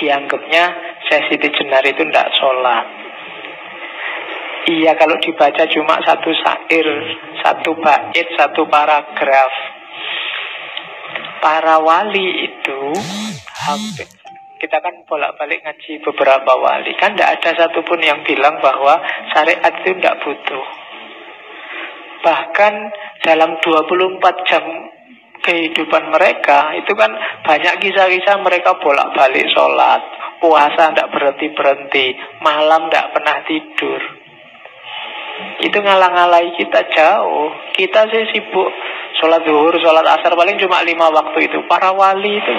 dianggapnya Syekh Siti Jenar itu tidak sholat. Iya, kalau dibaca cuma satu syair, satu bait, satu paragraf. Para wali itu hampir, kita kan bolak-balik ngaji beberapa wali, kan tidak ada satupun yang bilang bahwa syariat itu tidak butuh. Bahkan dalam 24 jam kehidupan mereka itu kan banyak kisah-kisah mereka bolak-balik sholat, puasa tidak berhenti-berhenti, malam tidak pernah tidur. Itu ngalang-ngalai kita jauh. Kita sih sibuk sholat zuhur, sholat asar, paling cuma 5 waktu itu. Para wali itu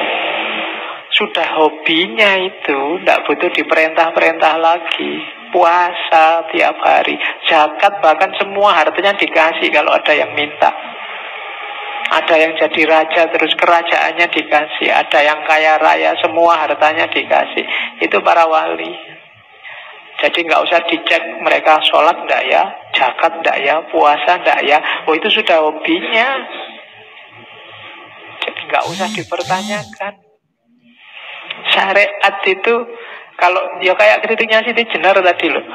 sudah hobinya itu, tidak butuh diperintah-perintah lagi. Puasa tiap hari, zakat, bahkan semua hartanya dikasih kalau ada yang minta. Ada yang jadi raja terus kerajaannya dikasih, ada yang kaya raya semua hartanya dikasih. Itu para wali. Jadi nggak usah dicek mereka sholat nggak ya, zakat nggak ya, puasa nggak ya. Oh, itu sudah hobinya. Jadi nggak usah dipertanyakan. Syariat itu kalau ya kayak kritiknya Siti Jenar tadi loh.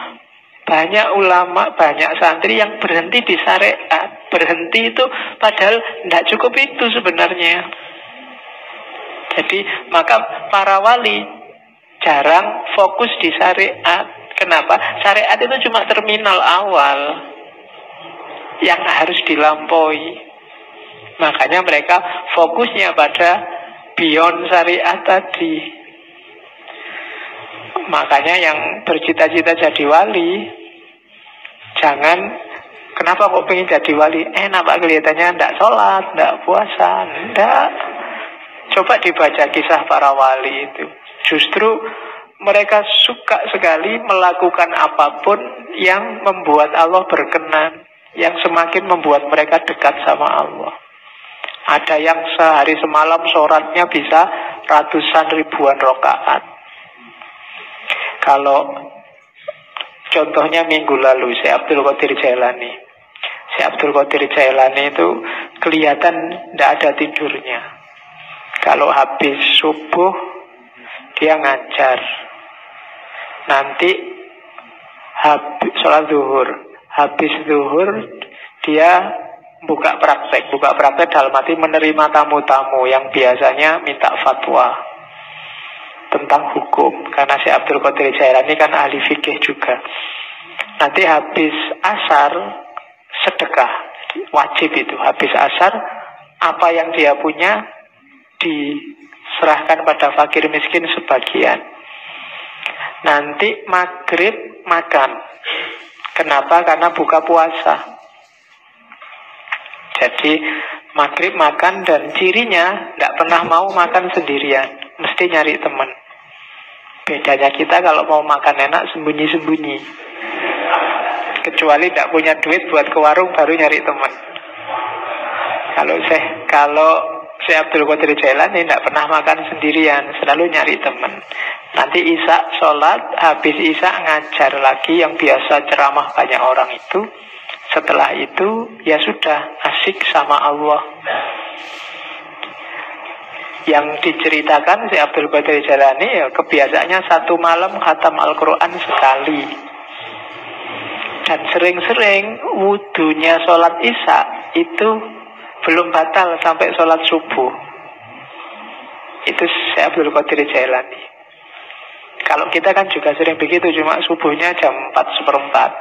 Banyak ulama, banyak santri yang berhenti di syariat. Berhenti itu padahal tidak cukup itu sebenarnya. Jadi maka para wali jarang fokus di syariat. Kenapa? Syariat itu cuma terminal awal yang harus dilampaui. Makanya mereka fokusnya pada beyond syariat tadi. Makanya yang bercita-cita jadi wali, jangan, kenapa kok pengen jadi wali? Enak pak, kelihatannya tidak sholat, tidak puasa, tidak. Coba dibaca kisah para wali itu. Justru mereka suka sekali melakukan apapun yang membuat Allah berkenan, yang semakin membuat mereka dekat sama Allah. Ada yang sehari semalam sholatnya bisa ratusan ribuan rakaat. Kalau contohnya minggu lalu Syekh Abdul Qadir Jailani. Syekh Abdul Qadir Jailani itu kelihatan tidak ada tidurnya. Kalau habis subuh dia ngajar. Nanti habis sholat zuhur, habis zuhur dia buka praktek dalam arti menerima tamu-tamu yang biasanya minta fatwa tentang hukum, karena Syekh Abdul Qadir Jailani kan ahli fikih juga. Nanti habis asar sedekah, wajib itu. Habis asar apa yang dia punya diserahkan pada fakir miskin sebagian. Nanti maghrib makan. Kenapa? Karena buka puasa. Jadi maghrib makan, dan cirinya tidak pernah mau makan sendirian, mesti nyari teman. Bedanya kita kalau mau makan enak sembunyi-sembunyi. Kecuali tidak punya duit buat ke warung, baru nyari teman. Kalau Syekh Abdul Qadir Jailani tidak pernah makan sendirian, selalu nyari teman. Nanti isya sholat, habis isya ngajar lagi, yang biasa ceramah banyak orang itu. Setelah itu ya sudah asik sama Allah. Yang diceritakan Syekh Abdul Qadir Jailani ya kebiasaannya satu malam khatam Al-Quran sekali. Dan sering-sering wudunya sholat isya itu belum batal sampai sholat subuh. Itu Syekh Abdul Qadir Jailani. Kalau kita kan juga sering begitu, cuma subuhnya jam 4:15,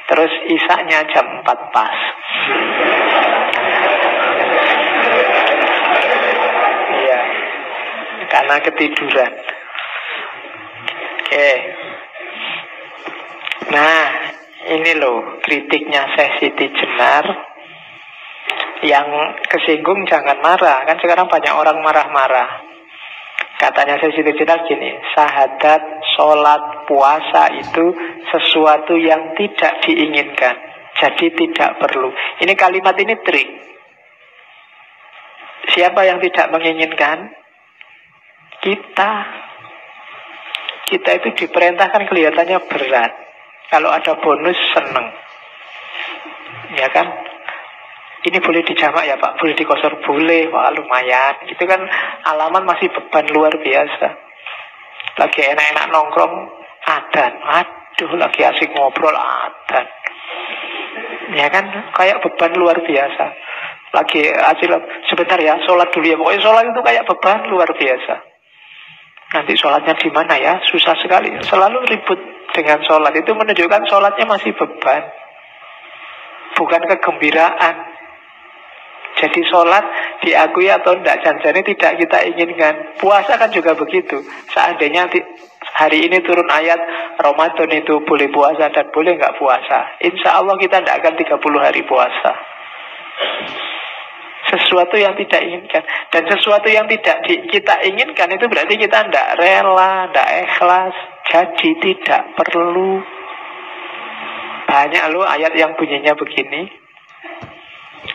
terus isya-nya jam 4 pas. Iya, karena ketiduran. Oke. Nah, ini loh kritiknya Syekh Siti Jenar. Yang kesinggung jangan marah. Kan sekarang banyak orang marah-marah. Katanya Syekh Siti Jenar gini, syahadat, sholat, puasa itu sesuatu yang tidak diinginkan, jadi tidak perlu. Ini kalimat ini trik. Siapa yang tidak menginginkan? Kita. Kita itu diperintahkan kelihatannya berat. Kalau ada bonus seneng. Ya kan? Ini boleh dijamak ya Pak, boleh dikosor, boleh, wah lumayan. Itu kan alaman masih beban luar biasa. Lagi enak-enak nongkrong, adzan. Aduh, lagi asik ngobrol, adzan. Ya kan, kayak beban luar biasa. Lagi asik, sebentar ya, sholat dulu ya. Pokoknya sholat itu kayak beban luar biasa. Nanti sholatnya di mana ya? Susah sekali. Selalu ribut dengan sholat. Itu menunjukkan sholatnya masih beban, bukan kegembiraan. Jadi sholat diakui atau tidak, janjinya tidak kita inginkan. Puasa kan juga begitu. Seandainya hari ini turun ayat Ramadan itu boleh puasa dan boleh nggak puasa, insya Allah kita tidak akan 30 hari puasa. Sesuatu yang tidak inginkan. Dan sesuatu yang tidak kita inginkan itu berarti kita tidak rela, tidak ikhlas. Jadi tidak perlu. Banyak loh ayat yang bunyinya begini.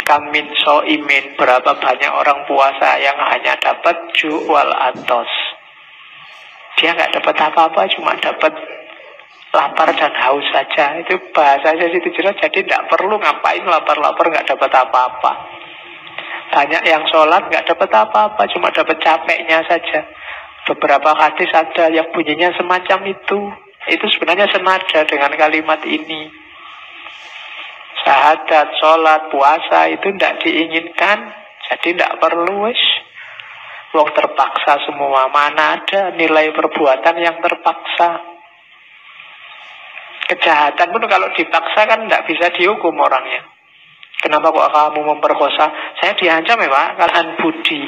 Kamin so'imin, berapa banyak orang puasa yang hanya dapat ju'wal atos. Dia nggak dapat apa-apa, cuma dapat lapar dan haus saja. Itu bahasanya situ jelas. Jadi tidak perlu ngapain lapar-lapar nggak dapat apa-apa. Banyak yang sholat nggak dapat apa-apa, cuma dapat capeknya saja. Beberapa hadis ada yang bunyinya semacam itu. Itu sebenarnya senada dengan kalimat ini. Syahadat, sholat, puasa itu tidak diinginkan, jadi tidak perlu. Wong terpaksa semua. Mana ada nilai perbuatan yang terpaksa. Kejahatan pun kalau dipaksa kan tidak bisa dihukum orangnya. Kenapa kok kamu memperkosa? Saya diancam ya Pak, karena budi,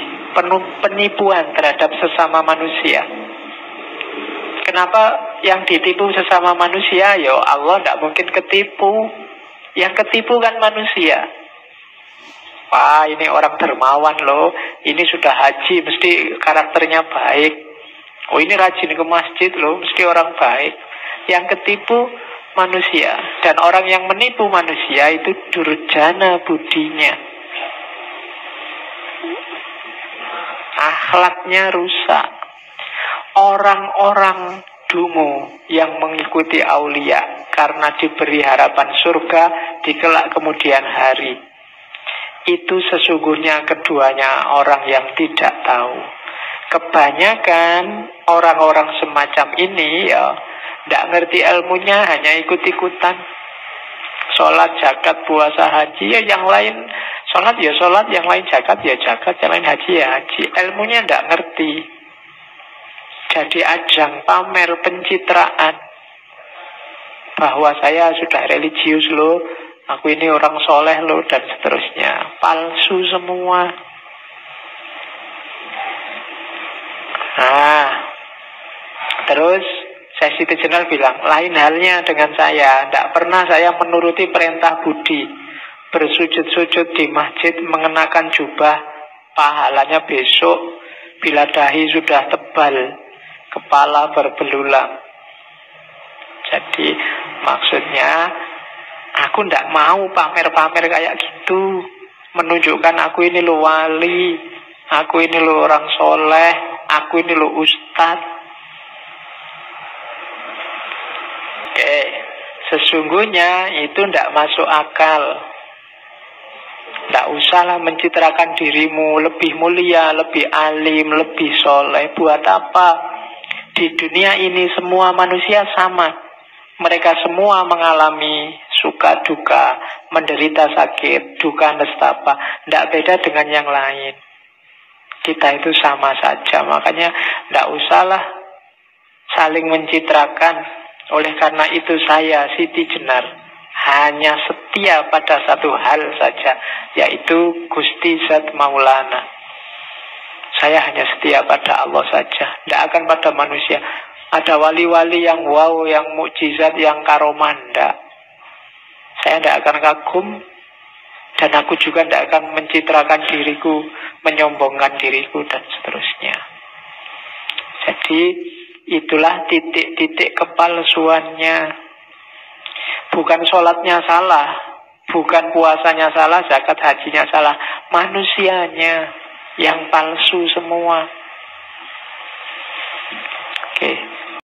penipuan terhadap sesama manusia. Kenapa yang ditipu sesama manusia? Ya Allah tidak mungkin ketipu. Yang ketipu kan manusia. Wah, ini orang dermawan loh. Ini sudah haji, mesti karakternya baik. Oh, ini rajin ke masjid loh, mesti orang baik. Yang ketipu manusia. Dan orang yang menipu manusia itu durjana budinya. Akhlaknya rusak. Orang-orang dungu yang mengikuti aulia karena diberi harapan surga di kelak kemudian hari, itu sesungguhnya keduanya orang yang tidak tahu. Kebanyakan orang-orang semacam ini ya tidak ngerti ilmunya, hanya ikut-ikutan. Sholat, zakat, puasa, haji, ya yang lain sholat ya sholat, yang lain zakat ya zakat, yang lain haji ya haji. Ilmunya tidak ngerti. Jadi ajang pamer pencitraan bahwa saya sudah religius loh, aku ini orang soleh loh, dan seterusnya. Palsu semua. Nah, terus Sesi Tejenal bilang, lain halnya dengan saya. Tidak pernah saya menuruti perintah budi, bersujud-sujud di masjid mengenakan jubah, pahalanya besok bila dahi sudah tebal, kepala berbelulang. Jadi maksudnya aku tidak mau pamer-pamer kayak gitu, menunjukkan aku ini lo wali, aku ini lo orang soleh, aku ini lo ustadz. Oke, sesungguhnya itu tidak masuk akal. Tidak usahlah mencitrakan dirimu lebih mulia, lebih alim, lebih soleh. Buat apa? Di dunia ini semua manusia sama. Mereka semua mengalami suka duka, menderita sakit, duka nestapa. Tidak beda dengan yang lain. Kita itu sama saja. Makanya tidak usahlah saling mencitrakan. Oleh karena itu saya, Siti Jenar, hanya setia pada satu hal saja, yaitu Gusti Zat Maulana. Saya hanya setia pada Allah saja, tidak akan pada manusia. Ada wali-wali yang wow, yang mukjizat, yang karomah, tidak. Saya tidak akan kagum, dan aku juga tidak akan mencitrakan diriku, menyombongkan diriku, dan seterusnya. Jadi itulah titik-titik kepalsuannya. Bukan sholatnya salah, bukan puasanya salah, zakat hajinya salah, manusianya yang palsu semua. Oke.